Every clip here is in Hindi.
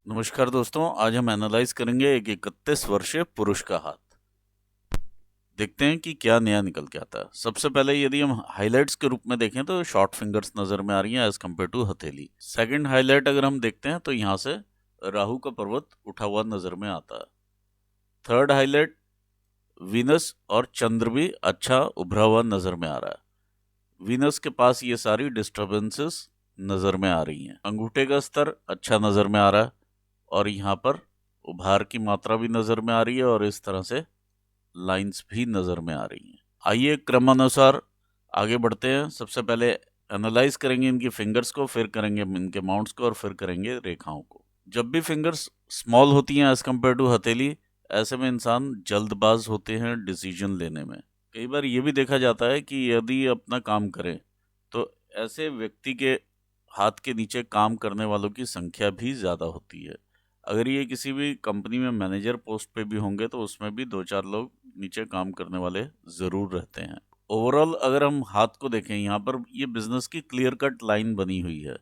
नमस्कार दोस्तों, आज हम एनालाइज करेंगे एक 31 वर्षीय पुरुष का हाथ। देखते हैं कि क्या नया निकल के आता है। सबसे पहले यदि हम हाइलाइट्स के रूप में देखें तो शॉर्ट फिंगर्स नजर में आ रही हैं एज कम्पेयर टू हथेली। सेकंड हाईलाइट अगर हम देखते हैं तो यहाँ से राहु का पर्वत उठा हुआ नजर में आता है। थर्ड हाईलाइट वीनस और चंद्र भी अच्छा उभरा हुआ नजर में आ रहा है। वीनस के पास ये सारी डिस्टर्बेंसेस नजर में आ रही हैं। अंगूठे का स्तर अच्छा नजर में आ रहा है और यहाँ पर उभार की मात्रा भी नजर में आ रही है और इस तरह से लाइंस भी नजर में आ रही हैं। आइए क्रमानुसार आगे बढ़ते हैं। सबसे पहले एनालाइज करेंगे इनकी फिंगर्स को, फिर करेंगे इनके माउंट्स को और फिर करेंगे रेखाओं को। जब भी फिंगर्स स्मॉल होती हैं एज कम्पेयर टू हथेली, ऐसे में इंसान जल्दबाज होते हैं डिसीजन लेने में। कई बार ये भी देखा जाता है कि यदि अपना काम करें तो ऐसे व्यक्ति के हाथ के नीचे काम करने वालों की संख्या भी ज़्यादा होती है। अगर ये किसी भी कंपनी में मैनेजर पोस्ट पे भी होंगे तो उसमें भी 2-4 लोग नीचे काम करने वाले ज़रूर रहते हैं। ओवरऑल अगर हम हाथ को देखें, यहाँ पर ये बिजनेस की क्लियर कट लाइन बनी हुई है,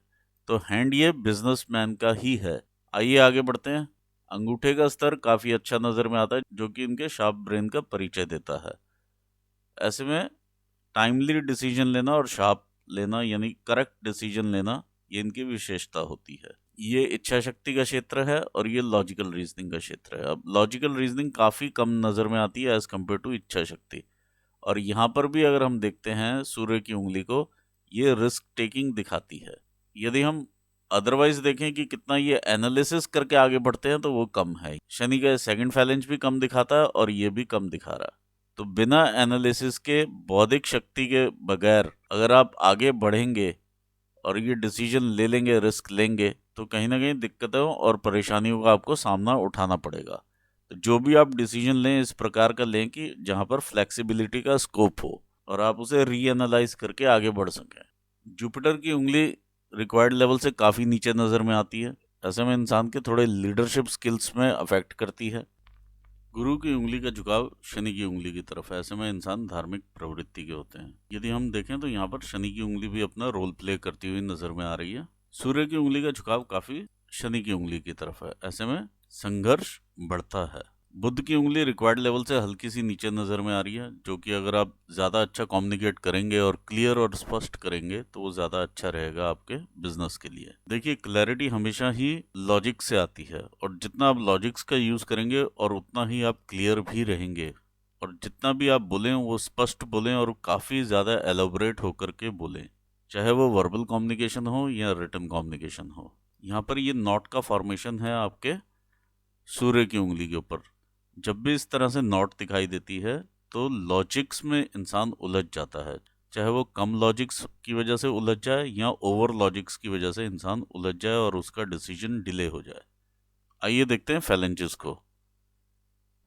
तो हैंड ये बिजनेसमैन का ही है। आइए आगे बढ़ते हैं। अंगूठे का स्तर काफ़ी अच्छा नज़र में आता है, जो कि इनके शार्प ब्रेन का परिचय देता है। ऐसे में टाइमली डिसीजन लेना और शार्प लेना यानी करेक्ट डिसीजन लेना, ये इनकी विशेषता होती है। ये इच्छा शक्ति का क्षेत्र है और ये लॉजिकल रीजनिंग का क्षेत्र है। अब लॉजिकल रीजनिंग काफ़ी कम नज़र में आती है एज कम्पेयर टू इच्छा शक्ति। और यहाँ पर भी अगर हम देखते हैं सूर्य की उंगली को, ये रिस्क टेकिंग दिखाती है। यदि हम अदरवाइज देखें कि कितना ये एनालिसिस करके आगे बढ़ते हैं तो वो कम है। शनि का सेकंड फैलेंज भी कम दिखाता है और ये भी कम दिखा रहा है। तो बिना एनालिसिस के, बौद्धिक शक्ति के बगैर अगर आप आगे बढ़ेंगे और ये डिसीजन ले लेंगे, रिस्क लेंगे, तो कहीं ना कहीं दिक्कतों और परेशानियों का आपको सामना उठाना पड़ेगा। तो जो भी आप डिसीजन लें इस प्रकार का लें कि जहां पर फ्लेक्सिबिलिटी का स्कोप हो और आप उसे रीएनालाइज करके आगे बढ़ सकें। जुपिटर की उंगली रिक्वायर्ड लेवल से काफ़ी नीचे नज़र में आती है। ऐसे में इंसान के थोड़े लीडरशिप स्किल्स में अफेक्ट करती है। गुरु की उंगली का झुकाव शनि की उंगली की तरफ है। ऐसे में इंसान धार्मिक प्रवृत्ति के होते हैं। यदि हम देखें तो यहाँ पर शनि की उंगली भी अपना रोल प्ले करती हुई नजर में आ रही है। सूर्य की उंगली का झुकाव काफी शनि की उंगली की तरफ है। ऐसे में संघर्ष बढ़ता है। बुध की उंगली रिक्वायर्ड लेवल से हल्की सी नीचे नजर में आ रही है, जो कि अगर आप ज़्यादा अच्छा कम्युनिकेट करेंगे और क्लियर और स्पष्ट करेंगे तो वो ज़्यादा अच्छा रहेगा आपके बिजनेस के लिए। देखिए, क्लैरिटी हमेशा ही लॉजिक से आती है और जितना आप लॉजिक्स का यूज़ करेंगे और उतना ही आप क्लियर भी रहेंगे। और जितना भी आप बोलें वो स्पष्ट बोलें और काफ़ी ज़्यादा एलोबरेट होकर के बोलें, चाहे वो वर्बल कम्युनिकेशन हो या रिटन कम्युनिकेशन हो। यहाँ पर ये नॉट का फॉर्मेशन है आपके सूर्य की उंगली के ऊपर। जब भी इस तरह से नॉट दिखाई देती है तो लॉजिक्स में इंसान उलझ जाता है, चाहे वो कम लॉजिक्स की वजह से उलझ जाए या ओवर लॉजिक्स की वजह से इंसान उलझ जाए और उसका डिसीजन डिले हो जाए। आइए देखते हैं फैलेंजेस को।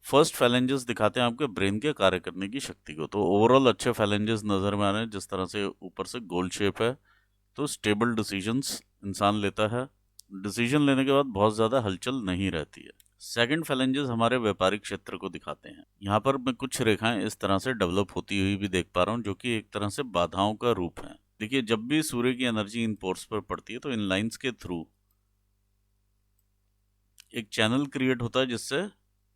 फर्स्ट फैलेंजेस दिखाते हैं आपके ब्रेन के कार्य करने की शक्ति को। तो ओवरऑल अच्छे फैलेंजेस नज़र में आ रहे हैं। जिस तरह से ऊपर से गोल शेप है, तो स्टेबल डिसीजंस इंसान लेता है। डिसीजन लेने के बाद बहुत ज़्यादा हलचल नहीं रहती है। सेकंड फैलेंजेस हमारे व्यापारिक क्षेत्र को दिखाते हैं। यहाँ पर मैं कुछ रेखाएं इस तरह से डेवलप होती हुई भी देख पा रहा हूँ, जो कि एक तरह से बाधाओं का रूप है। देखिए, जब भी सूर्य की एनर्जी इन पोर्स पर पड़ती है तो इन लाइंस के थ्रू एक चैनल क्रिएट होता है जिससे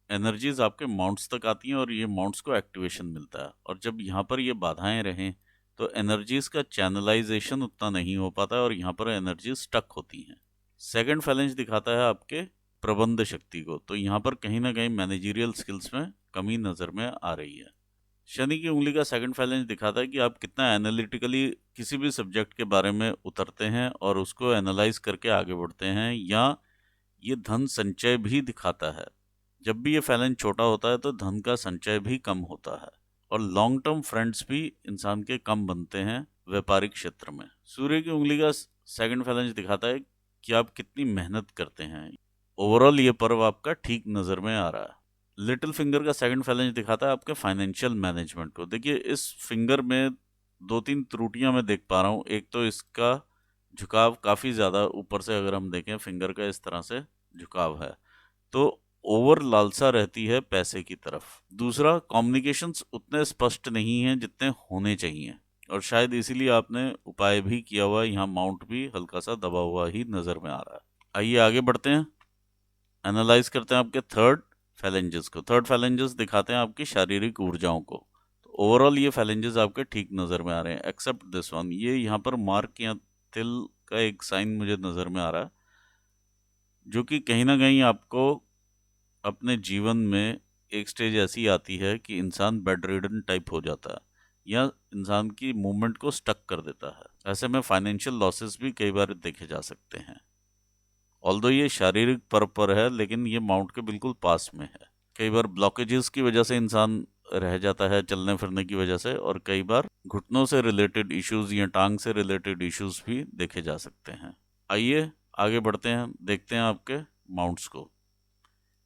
एनर्जीज आपके माउंट्स तक आती हैं और ये माउंट्स को एक्टिवेशन मिलता है। और जब यहाँ पर ये बाधाएं रहें तो एनर्जीज का चैनलाइजेशन उतना नहीं हो पाता है और यहाँ पर एनर्जी स्टक होती हैं। सेकंड फैलेंज दिखाता है आपके प्रबंध शक्ति को। तो यहाँ पर कहीं ना कहीं मैनेजरियल स्किल्स में कमी नज़र में आ रही है। शनि की उंगली का सेकंड फैलेंज दिखाता है कि आप कितना एनालिटिकली किसी भी सब्जेक्ट के बारे में उतरते हैं और उसको एनालाइज करके आगे बढ़ते हैं, या ये धन संचय भी दिखाता है। जब भी ये फैलेंज छोटा होता है तो धन का संचय भी कम होता है और लॉन्ग टर्म फ्रेंड्स भी इंसान के कम बनते हैं व्यापारिक क्षेत्र में। सूर्य की उंगली का सेकंड फैलेंज दिखाता है कि आप कितनी मेहनत करते हैं। ओवरऑल ये पर्व आपका ठीक नज़र में आ रहा है। लिटिल फिंगर का सेकंड फैलेंज दिखाता है आपके फाइनेंशियल मैनेजमेंट को। देखिए, इस फिंगर में 2-3 त्रुटियां मैं देख पा रहा हूँ। एक तो इसका झुकाव काफ़ी ज़्यादा ऊपर से, अगर हम देखें फिंगर का इस तरह से झुकाव है तो ओवर लालसा रहती है पैसे की तरफ। दूसरा, कम्युनिकेशंस उतने स्पष्ट नहीं हैं जितने होने चाहिए और शायद इसीलिए आपने उपाय भी किया हुआ है। यहाँ माउंट भी हल्का सा दबा हुआ ही नज़र में आ रहा है। आइए आगे बढ़ते हैं। एनालाइज करते हैं आपके थर्ड फैलेंजेस को। थर्ड फैलेंजेस दिखाते हैं आपकी शारीरिक ऊर्जाओं को। तो ओवरऑल ये फैलेंजेस आपके ठीक नज़र में आ रहे हैं, एक्सेप्ट दिस वन। ये यहाँ पर मार्क या तिल का एक साइन मुझे नज़र में आ रहा है, जो कि कहीं ना कहीं आपको अपने जीवन में एक स्टेज ऐसी आती है कि इंसान बेड रिडन टाइप हो जाता है या इंसान की मूवमेंट को स्टक कर देता है। ऐसे में फाइनेंशियल लॉसेस भी कई बार देखे जा सकते हैं। ऑल्दो ये शारीरिक पर्व पर है, लेकिन ये माउंट के बिल्कुल पास में है। कई बार ब्लॉकेजेस की वजह से इंसान रह जाता है चलने फिरने की वजह से, और कई बार घुटनों से रिलेटेड इश्यूज या टांग से रिलेटेड इश्यूज भी देखे जा सकते हैं। आइए आगे बढ़ते हैं, देखते हैं आपके माउंट्स को।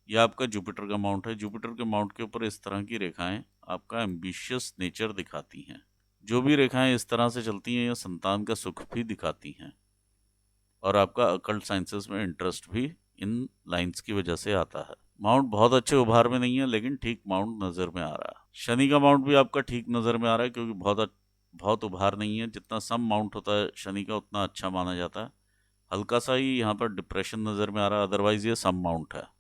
यह आपका जुपिटर का माउंट है। जुपिटर के माउंट के ऊपर इस तरह की रेखाएं आपका एम्बिशियस नेचर दिखाती हैं। जो भी रेखाएं इस तरह से चलती हैं, यह संतान का सुख भी दिखाती हैं, और आपका अकल्ट साइंसेस में इंटरेस्ट भी इन लाइंस की वजह से आता है। माउंट बहुत अच्छे उभार में नहीं है, लेकिन ठीक माउंट नज़र में आ रहा है। शनि का माउंट भी आपका ठीक नज़र में आ रहा है, क्योंकि बहुत उभार नहीं है। जितना सम माउंट होता है शनि का, उतना अच्छा माना जाता है। हल्का सा ही यहाँ पर डिप्रेशन नज़र में आ रहा है, अदरवाइज ये सम माउंट है।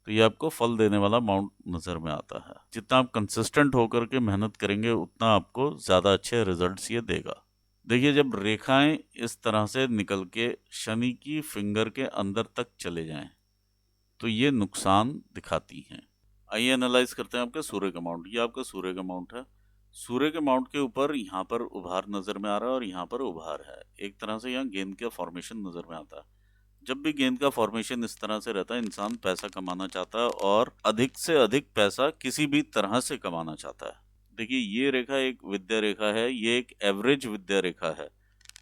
तो ये आपको फल देने वाला माउंट नज़र में आता है। जितना आप कंसिस्टेंट होकर के मेहनत करेंगे, उतना आपको ज़्यादा अच्छे रिजल्ट्स ये देगा। देखिए, जब रेखाएं इस तरह से निकल के शनि की फिंगर के अंदर तक चले जाएं, तो ये नुकसान दिखाती हैं। आइए एनालाइज करते हैं आपके सूर्य का माउंट। ये आपका सूर्य का माउंट है। सूर्य के माउंट के ऊपर यहाँ पर उभार नज़र में आ रहा है, और यहाँ पर उभार है। एक तरह से यहाँ गेंद का फॉर्मेशन नज़र में आता है। जब भी गेंद का फॉर्मेशन इस तरह से रहता है, इंसान पैसा कमाना चाहता है, और अधिक से अधिक पैसा किसी भी तरह से कमाना चाहता है। देखिए, ये रेखा एक विद्या रेखा है। ये एक एवरेज विद्या रेखा है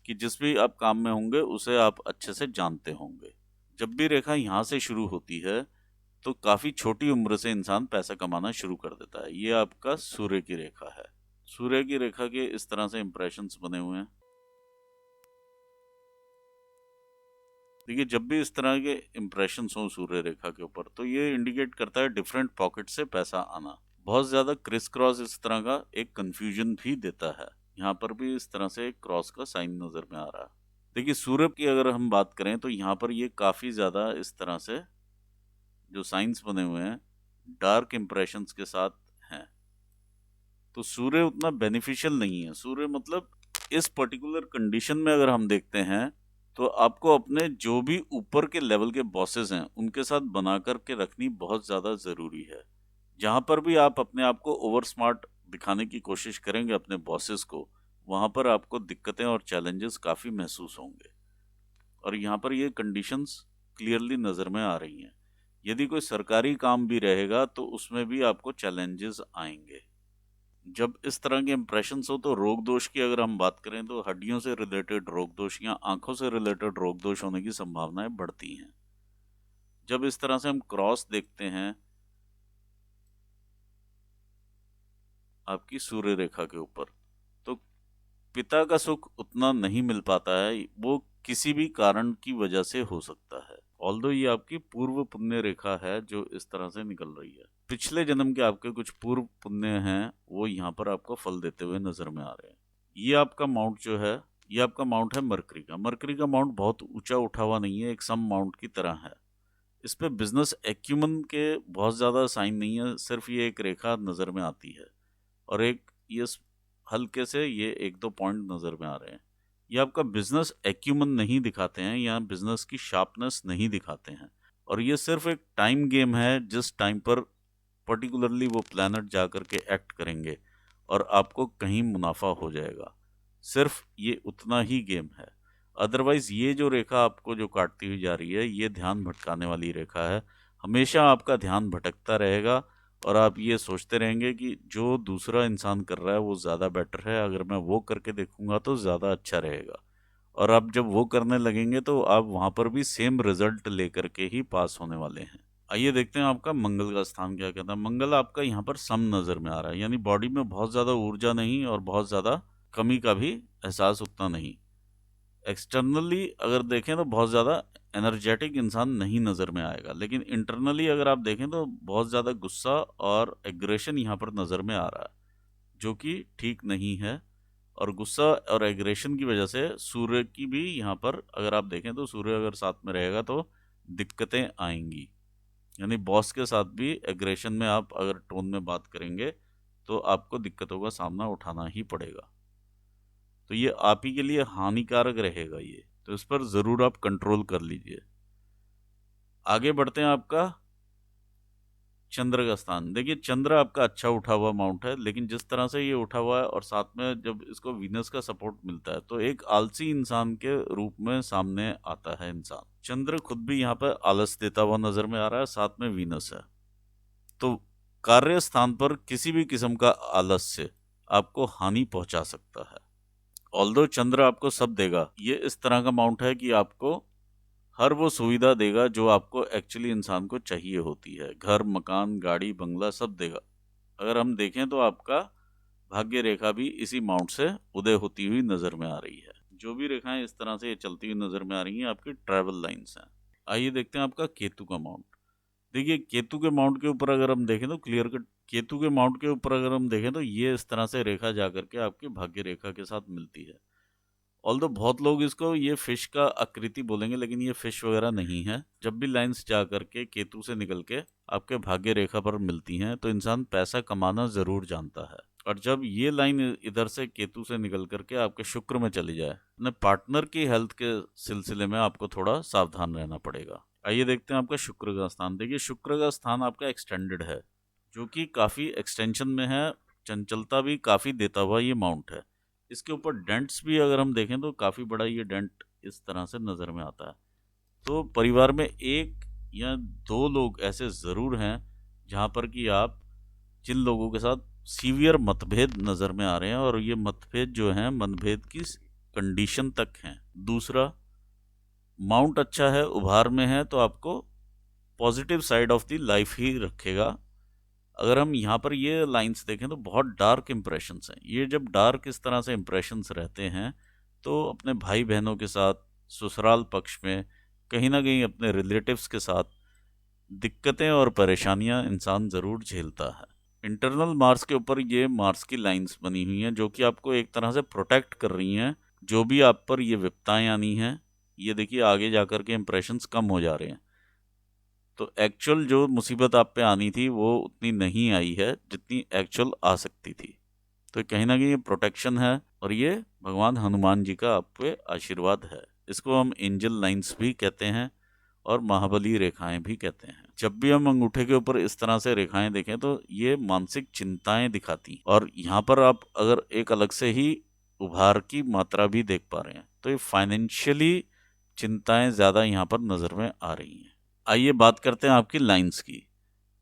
कि जिस भी आप काम में होंगे उसे आप अच्छे से जानते होंगे। जब भी रेखा यहाँ से शुरू होती है, तो काफ़ी छोटी उम्र से इंसान पैसा कमाना शुरू कर देता है। ये आपका सूर्य की रेखा है। सूर्य की रेखा के इस तरह से इंप्रेशंस बने हुए हैं। देखिए, जब भी इस तरह के इंप्रेशंस हों सूर्य रेखा के ऊपर, तो ये इंडिकेट करता है डिफरेंट पॉकेट से पैसा आना। बहुत ज़्यादा क्रिस क्रॉस इस तरह का एक कंफ्यूजन भी देता है। यहाँ पर भी इस तरह से एक क्रॉस का साइन नज़र में आ रहा है। देखिए, सूर्य की अगर हम बात करें, तो यहाँ पर ये काफ़ी ज़्यादा इस तरह से जो साइंस बने हुए हैं, डार्क इंप्रेशंस के साथ हैं। तो सूर्य उतना बेनिफिशियल नहीं है। सूर्य मतलब इस पर्टिकुलर कंडीशन में अगर हम देखते हैं, तो आपको अपने जो भी ऊपर के लेवल के बॉसेस हैं, उनके साथ बना कर के रखनी बहुत ज़्यादा ज़रूरी है। जहाँ पर भी आप अपने आप को ओवर स्मार्ट दिखाने की कोशिश करेंगे अपने बॉसेस को, वहाँ पर आपको दिक्कतें और चैलेंजेस काफ़ी महसूस होंगे। और यहाँ पर ये कंडीशंस क्लियरली नज़र में आ रही हैं। यदि कोई सरकारी काम भी रहेगा, तो उसमें भी आपको चैलेंजेस आएंगे। जब इस तरह के इंप्रेशंस हो, तो रोग दोष की अगर हम बात करें, तो हड्डियों से रिलेटेड रोग दोष या आंखों से रिलेटेड रोग दोष होने की संभावनाएं बढ़ती हैं। जब इस तरह से हम क्रॉस देखते हैं आपकी सूर्य रेखा के ऊपर, तो पिता का सुख उतना नहीं मिल पाता है। वो किसी भी कारण की वजह से हो सकता है। ऑल्दो ये आपकी पूर्व पुण्य रेखा है जो इस तरह से निकल रही है। पिछले जन्म के आपके कुछ पूर्व पुण्य हैं, वो यहाँ पर आपको फल देते हुए नजर में आ रहे हैं। ये आपका माउंट जो है, ये आपका माउंट है मरकरी का। मरकरी का माउंट बहुत ऊंचा उठा हुआ नहीं है, एक सम माउंट की तरह है। इस पे बिजनेस एक्यूमन के बहुत ज़्यादा साइन नहीं है, सिर्फ ये एक रेखा नज़र में आती है, और एक ये हल्के से ये एक दो पॉइंट नज़र में आ रहे हैं। ये आपका बिजनेस एक्यूमन नहीं दिखाते हैं, या बिजनेस की शार्पनेस नहीं दिखाते हैं। और ये सिर्फ एक टाइम गेम है, जिस टाइम पर पर्टिकुलरली वो प्लैनेट जा कर के एक्ट करेंगे और आपको कहीं मुनाफा हो जाएगा। सिर्फ ये उतना ही गेम है। अदरवाइज ये जो रेखा आपको जो काटती हुई जा रही है, ये ध्यान भटकाने वाली रेखा है। हमेशा आपका ध्यान भटकता रहेगा, और आप ये सोचते रहेंगे कि जो दूसरा इंसान कर रहा है वो ज़्यादा बेटर है, अगर मैं वो करके देखूंगा तो ज़्यादा अच्छा रहेगा। और आप जब वो करने लगेंगे, तो आप वहाँ पर भी सेम रिजल्ट लेकर के ही पास होने वाले हैं। आइए देखते हैं आपका मंगल का स्थान क्या कहता है। मंगल आपका यहाँ पर सम नज़र में आ रहा है, यानी बॉडी में बहुत ज़्यादा ऊर्जा नहीं, और बहुत ज़्यादा कमी का भी एहसास उतना नहीं। एक्सटर्नली अगर देखें तो बहुत ज़्यादा एनर्जेटिक इंसान नहीं नज़र में आएगा, लेकिन इंटरनली अगर आप देखें तो बहुत ज़्यादा गुस्सा और एग्रेशन यहाँ पर नज़र में आ रहा है, जो कि ठीक नहीं है। और गुस्सा और एग्रेशन की वजह से सूर्य की भी यहाँ पर अगर आप देखें, तो सूर्य अगर साथ में रहेगा तो दिक्कतें आएंगी। यानी बॉस के साथ भी एग्रेशन में आप अगर टोन में बात करेंगे तो आपको दिक्कतों का सामना उठाना ही पड़ेगा। तो ये आप ही के लिए हानिकारक रहेगा ये, तो इस पर ज़रूर आप कंट्रोल कर लीजिए। आगे बढ़ते हैं। आपका चंद्र का स्थान देखिए, चंद्र आपका अच्छा उठा हुआ माउंट है, लेकिन जिस तरह से ये उठा हुआ है और साथ में जब इसको वीनस का सपोर्ट मिलता है तो एक आलसी इंसान के रूप में सामने आता है इंसान। चंद्र खुद भी यहाँ पर आलस देता हुआ नजर में आ रहा है, साथ में वीनस है। तो कार्य स्थान पर किसी भी किस्म का आलस्य आपको हानि पहुंचा सकता है। ऑल्दो चंद्र आपको सब देगा, ये इस तरह का माउंट है कि आपको हर वो सुविधा देगा जो आपको एक्चुअली इंसान को चाहिए होती है। घर, मकान, गाड़ी, बंगला सब देगा। अगर हम देखें तो आपका भाग्य रेखा भी इसी माउंट से उदय होती हुई नजर में आ रही है। जो भी रेखाएं इस तरह से ये चलती हुई नजर में आ रही हैं आपकी ट्रैवल लाइंस हैं। आइए देखते हैं आपका केतु का माउंट। देखिए, केतु के माउंट के ऊपर अगर हम देखें तो क्लियर कट, केतु के माउंट के ऊपर अगर हम देखें तो ये इस तरह से रेखा जा करके आपकी भाग्य रेखा के साथ मिलती है। ऑल्दो बहुत लोग इसको ये फिश का आकृति बोलेंगे, लेकिन ये फिश वगैरह नहीं है। जब भी लाइंस जा करके केतु से निकल के आपके भाग्य रेखा पर मिलती हैं तो इंसान पैसा कमाना जरूर जानता है। और जब ये लाइन इधर से केतु से निकल करके आपके शुक्र में चली जाए, अपने पार्टनर की हेल्थ के सिलसिले में आपको थोड़ा सावधान रहना पड़ेगा। आइए देखते हैं आपका शुक्र का स्थान। देखिए, शुक्र का स्थान आपका एक्सटेंडेड है, जो कि काफी एक्सटेंशन में है। चंचलता भी काफी देता हुआ ये माउंट है। इसके ऊपर डेंट्स भी अगर हम देखें तो काफ़ी बड़ा ये डेंट इस तरह से नज़र में आता है। तो परिवार में एक या दो लोग ऐसे ज़रूर हैं जहाँ पर कि आप जिन लोगों के साथ सीवियर मतभेद नज़र में आ रहे हैं, और ये मतभेद जो हैं मनभेद की कंडीशन तक हैं। दूसरा, माउंट अच्छा है, उभार में है, तो आपको positive side of the life ही रखेगा। अगर हम यहाँ पर ये लाइंस देखें तो बहुत डार्क इंप्रेशंस हैं। ये जब डार्क इस तरह से इंप्रेशंस रहते हैं तो अपने भाई बहनों के साथ, ससुराल पक्ष में, कहीं ना कहीं अपने रिलेटिव्स के साथ दिक्कतें और परेशानियां इंसान ज़रूर झेलता है। इंटरनल मार्स के ऊपर ये मार्स की लाइंस बनी हुई हैं जो कि आपको एक तरह से प्रोटेक्ट कर रही हैं। जो भी आप पर ये विपताएं आनी हैं, ये देखिए आगे जाकर के इंप्रेशंस कम हो जा रहे हैं। तो एक्चुअल जो मुसीबत आप पे आनी थी वो उतनी नहीं आई है जितनी एक्चुअल आ सकती थी। तो कहीं ना कहीं ये प्रोटेक्शन है, और ये भगवान हनुमान जी का आप पे आशीर्वाद है। इसको हम एंजल लाइंस भी कहते हैं और महाबली रेखाएं भी कहते हैं। जब भी हम अंगूठे के ऊपर इस तरह से रेखाएं देखें तो ये मानसिक चिंताएं दिखाती, और यहाँ पर आप अगर एक अलग से ही उभार की मात्रा भी देख पा रहे हैं तो ये फाइनेंशियली चिंताएं ज़्यादा यहाँ पर नज़र में आ रही हैं। आइए बात करते हैं आपकी लाइंस की।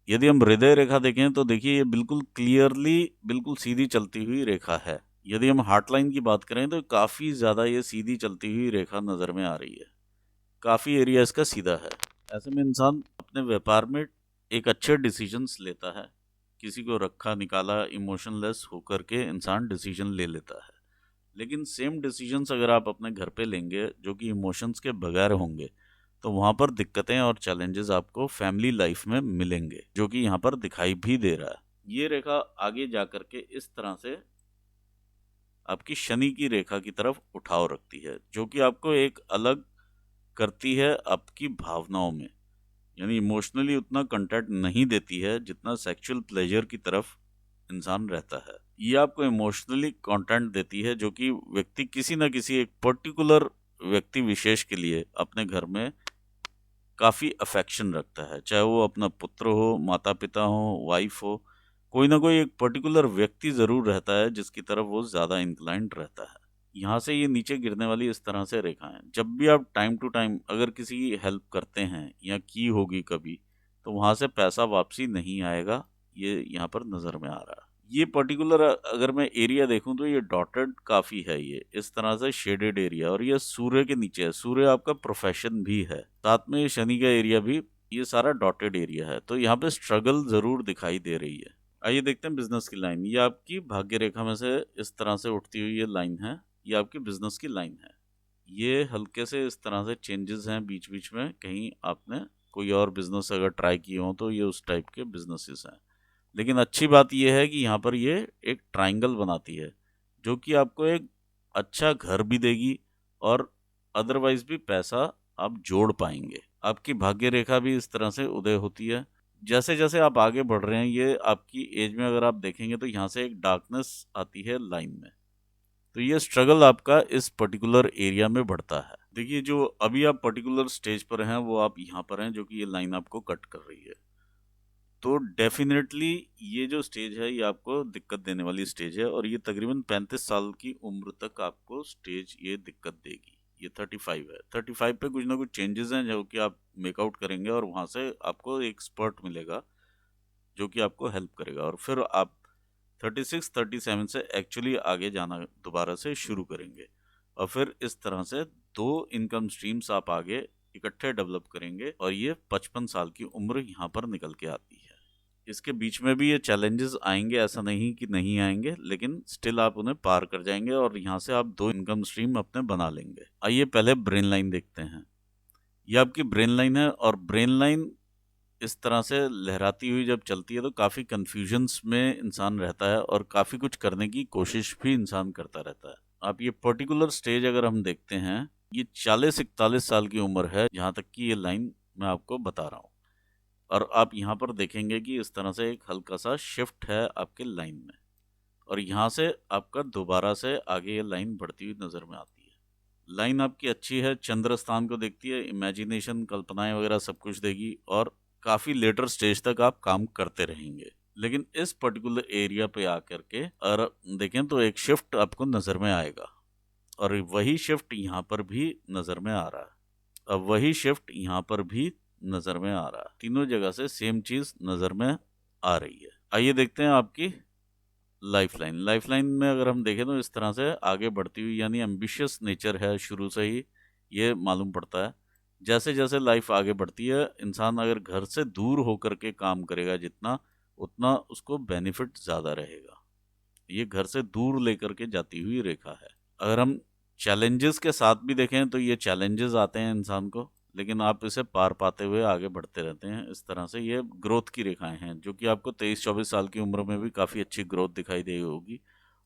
यदि हम हृदय रेखा देखें तो देखिए ये बिल्कुल क्लियरली बिल्कुल सीधी चलती हुई रेखा है। यदि हम हार्ट लाइन की बात करें तो काफ़ी ज़्यादा ये सीधी चलती हुई रेखा नज़र में आ रही है। काफ़ी एरिया इसका सीधा है। ऐसे में इंसान अपने व्यापार में एक अच्छे डिसीजंस लेता है। किसी को रखा निकाला इमोशनलेस होकर के इंसान डिसीजन ले लेता है। लेकिन सेम डिसीजंस अगर आप अपने घर पे लेंगे जो कि इमोशंस के बगैर होंगे, तो वहाँ पर दिक्कतें और चैलेंजेस आपको फैमिली लाइफ में मिलेंगे, जो कि यहाँ पर दिखाई भी दे रहा है। ये रेखा आगे जा कर के इस तरह से आपकी शनि की रेखा की तरफ उठाव रखती है, जो कि आपको एक अलग करती है आपकी भावनाओं में। यानी इमोशनली उतना कंटेंट नहीं देती है जितना सेक्सुअल प्लेजर की तरफ इंसान रहता है। ये आपको इमोशनली कंटेंट देती है, जो कि व्यक्ति किसी न किसी एक पर्टिकुलर व्यक्ति विशेष के लिए अपने घर में काफ़ी अफेक्शन रखता है। चाहे वो अपना पुत्र हो, माता पिता हो, वाइफ हो, कोई ना कोई एक पर्टिकुलर व्यक्ति ज़रूर रहता है जिसकी तरफ वो ज़्यादा इंक्लाइंड रहता है। यहाँ से ये नीचे गिरने वाली इस तरह से रेखाएं, जब भी आप टाइम टू टाइम अगर किसी की हेल्प करते हैं या की होगी कभी, तो वहाँ से पैसा वापसी नहीं आएगा। ये यहाँ पर नज़र में आ रहा है। ये पर्टिकुलर अगर मैं एरिया देखूं तो ये डॉटेड काफ़ी है, ये इस तरह से शेडेड एरिया, और ये सूर्य के नीचे है। सूर्य आपका प्रोफेशन भी है, साथ में ये शनि का एरिया भी, ये सारा डॉटेड एरिया है। तो यहाँ पे स्ट्रगल ज़रूर दिखाई दे रही है। आइए देखते हैं बिजनेस की लाइन। ये आपकी भाग्य रेखा में से इस तरह से उठती हुई ये लाइन है। ये आपकी बिजनेस की लाइन है। ये हल्के से इस तरह से चेंजेस हैं बीच बीच में, कहीं आपने कोई और बिजनेस अगर ट्राई किए हो तो ये उस टाइप के बिजनेसेस हैं। लेकिन अच्छी बात यह है कि यहाँ पर ये एक ट्रायंगल बनाती है, जो कि आपको एक अच्छा घर भी देगी और अदरवाइज भी पैसा आप जोड़ पाएंगे। आपकी भाग्य रेखा भी इस तरह से उदय होती है। जैसे जैसे आप आगे बढ़ रहे हैं, ये आपकी एज में अगर आप देखेंगे तो यहाँ से एक डार्कनेस आती है लाइन में, तो ये स्ट्रगल आपका इस पर्टिकुलर एरिया में बढ़ता है। देखिए, जो अभी आप पर्टिकुलर स्टेज पर हैं वो आप यहाँ पर हैं, जो कि ये लाइन आपको कट कर रही है। तो डेफिनेटली ये जो स्टेज है ये आपको दिक्कत देने वाली स्टेज है, और ये तकरीबन 35 साल की उम्र तक आपको स्टेज ये दिक्कत देगी। ये 35 है, 35 पे कुछ ना कुछ चेंजेस हैं जो कि आप मेकआउट करेंगे, और वहाँ से आपको एक स्पर्ट मिलेगा जो कि आपको हेल्प करेगा, और फिर आप 36 37 से एक्चुअली आगे जाना दोबारा से शुरू करेंगे, और फिर इस तरह से 2 इनकम स्ट्रीम्स आप आगे इकट्ठे डेवलप करेंगे, और ये 55 साल की उम्र यहाँ पर निकल के आती है। इसके बीच में भी ये चैलेंजेस आएंगे, ऐसा नहीं कि नहीं आएंगे, लेकिन स्टिल आप उन्हें पार कर जाएंगे, और यहाँ से आप 2 इनकम स्ट्रीम अपने बना लेंगे। आइए पहले ब्रेन लाइन देखते हैं। ये आपकी ब्रेन लाइन है, और ब्रेन लाइन इस तरह से लहराती हुई जब चलती है तो काफ़ी कन्फ्यूजन्स में इंसान रहता है, और काफ़ी कुछ करने की कोशिश भी इंसान करता रहता है। आप ये पर्टिकुलर स्टेज अगर हम देखते हैं, ये 40-41 साल की उम्र है जहाँ तक कि ये लाइन मैं आपको बता रहा हूँ, और आप यहाँ पर देखेंगे कि इस तरह से एक हल्का सा शिफ्ट है आपके लाइन में, और यहाँ से आपका दोबारा से आगे ये लाइन बढ़ती हुई नज़र में आती है। लाइन आपकी अच्छी है, चंद्र स्थान को देखती है, इमेजिनेशन, कल्पनाएं वगैरह सब कुछ देगी, और काफ़ी लेटर स्टेज तक आप काम करते रहेंगे। लेकिन इस पर्टिकुलर एरिया पे आकर के और देखें तो एक शिफ्ट आपको नज़र में आएगा, और वही शिफ्ट यहाँ पर भी नज़र में आ रहा है, अब वही शिफ्ट यहाँ पर भी नज़र में आ रहा है। तीनों जगह से सेम चीज़ नज़र में आ रही है। आइए देखते हैं आपकी लाइफलाइन। लाइफलाइन में अगर हम देखें तो इस तरह से आगे बढ़ती हुई, यानी एम्बिशियस नेचर है शुरू से ही, ये मालूम पड़ता है। जैसे जैसे लाइफ आगे बढ़ती है, इंसान अगर घर से दूर होकर के काम करेगा जितना, उतना उसको बेनिफिट ज़्यादा रहेगा। ये घर से दूर लेकर के जाती हुई रेखा है। अगर हम चैलेंजेस के साथ भी देखें तो ये चैलेंजेस आते हैं इंसान को, लेकिन आप इसे पार पाते हुए आगे बढ़ते रहते हैं। इस तरह से ये ग्रोथ की रेखाएं हैं, जो कि आपको 23-24 साल की उम्र में भी काफ़ी अच्छी ग्रोथ दिखाई दी होगी,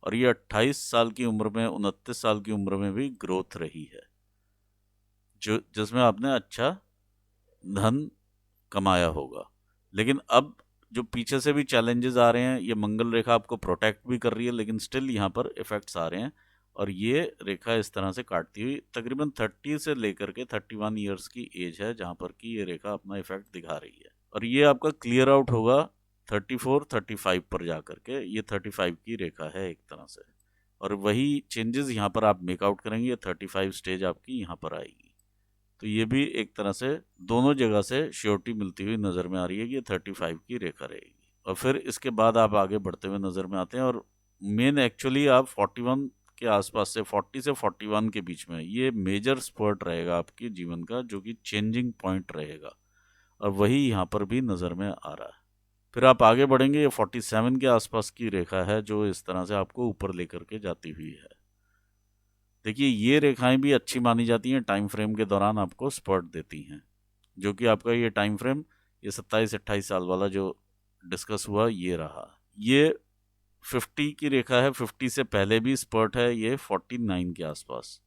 और ये 28 साल की उम्र में, 29 साल की उम्र में भी ग्रोथ रही है, जो जिसमें आपने अच्छा धन कमाया होगा। लेकिन अब जो पीछे से भी चैलेंजेस आ रहे हैं, ये मंगल रेखा आपको प्रोटेक्ट भी कर रही है, लेकिन स्टिल यहाँ पर इफेक्ट्स आ रहे हैं, और ये रेखा इस तरह से काटती हुई तकरीबन 30 से लेकर के 31 ईयर्स की एज है जहाँ पर कि ये रेखा अपना इफेक्ट दिखा रही है, और ये आपका क्लियर आउट होगा 34-35 पर जा करके। ये 35 की रेखा है एक तरह से, और वही चेंजेस यहाँ पर आप मेकआउट करेंगे, ये 35 स्टेज आपकी यहाँ पर आएगी। तो ये भी एक तरह से दोनों जगह से श्योरिटी मिलती हुई नज़र में आ रही है कि ये 35 की रेखा रहेगी। और फिर इसके बाद आप आगे बढ़ते हुए नज़र में आते हैं, और मेन एक्चुअली आप 41 के आसपास से 40 से 41 के बीच में ये मेजर स्पर्ट रहेगा आपके जीवन का, जो कि चेंजिंग पॉइंट रहेगा, और वही यहाँ पर भी नज़र में आ रहा है। फिर आप आगे बढ़ेंगे, ये 47 के आसपास की रेखा है जो इस तरह से आपको ऊपर लेकर के जाती हुई है। देखिए, ये रेखाएं भी अच्छी मानी जाती हैं, टाइम फ्रेम के दौरान आपको स्पर्ट देती हैं, जो कि आपका ये टाइम फ्रेम, ये 27-28 साल वाला जो डिस्कस हुआ ये रहा। ये 50 की रेखा है, 50 से पहले भी स्पर्ट है ये 49 के आसपास,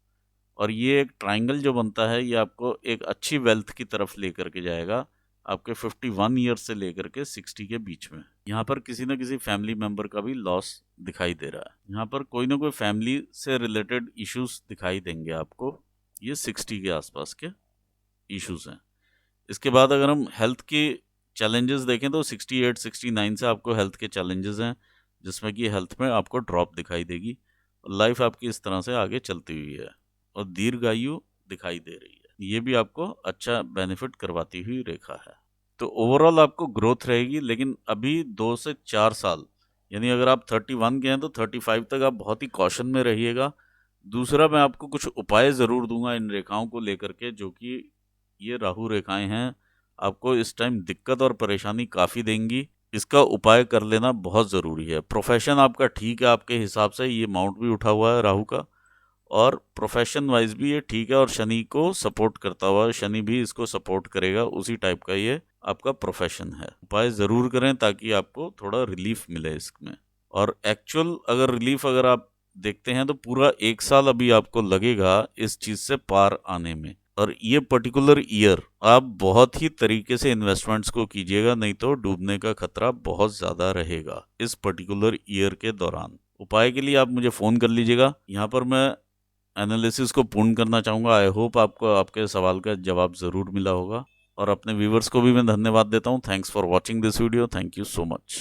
और ये एक ट्राइंगल जो बनता है ये आपको एक अच्छी वेल्थ की तरफ लेकर के जाएगा, आपके 51 ईयर से लेकर के 60 के बीच में। यहाँ पर किसी न किसी फैमिली मेंबर का भी लॉस दिखाई दे रहा है, यहाँ पर कोई ना कोई फैमिली से रिलेटेड इश्यूज दिखाई देंगे आपको। ये 60 के आसपास के इश्यूज हैं। इसके बाद अगर हम हेल्थ की चैलेंजेस देखें तो 68-69 से आपको हेल्थ के चैलेंजेस हैं, जिसमें कि हेल्थ में आपको ड्रॉप दिखाई देगी, और लाइफ आपकी इस तरह से आगे चलती हुई है, और दीर्घायु दिखाई दे रही है। ये भी आपको अच्छा बेनिफिट करवाती हुई रेखा है। तो ओवरऑल आपको ग्रोथ रहेगी, लेकिन अभी 2 से 4 साल, यानी अगर आप 31 के हैं तो 35 तक आप बहुत ही कॉशन में रहिएगा। दूसरा, मैं आपको कुछ उपाय ज़रूर दूंगा इन रेखाओं को लेकर के, जो कि ये राहु रेखाएं हैं, आपको इस टाइम दिक्कत और परेशानी काफ़ी देंगी। इसका उपाय कर लेना बहुत ज़रूरी है। प्रोफेशन आपका ठीक है आपके हिसाब से, ये माउंट भी उठा हुआ है राहु का, और प्रोफेशन वाइज भी ये ठीक है, और शनि को सपोर्ट करता हुआ, शनि भी इसको सपोर्ट करेगा, उसी टाइप का ये आपका प्रोफेशन है। उपाय ज़रूर करें ताकि आपको थोड़ा रिलीफ मिले इसमें। और एक्चुअल अगर रिलीफ अगर आप देखते हैं तो पूरा 1 साल अभी आपको लगेगा इस चीज़ से पार आने में। और ये पर्टिकुलर ईयर आप बहुत ही तरीके से इन्वेस्टमेंट्स को कीजिएगा, नहीं तो डूबने का खतरा बहुत ज्यादा रहेगा इस पर्टिकुलर ईयर के दौरान। उपाय के लिए आप मुझे फोन कर लीजिएगा। यहाँ पर मैं एनालिसिस को पूर्ण करना चाहूंगा। आई होप आपको आपके सवाल का जवाब जरूर मिला होगा, और अपने व्यूवर्स को भी मैं धन्यवाद देता हूँ। Thanks for watching this video. Thank you so much.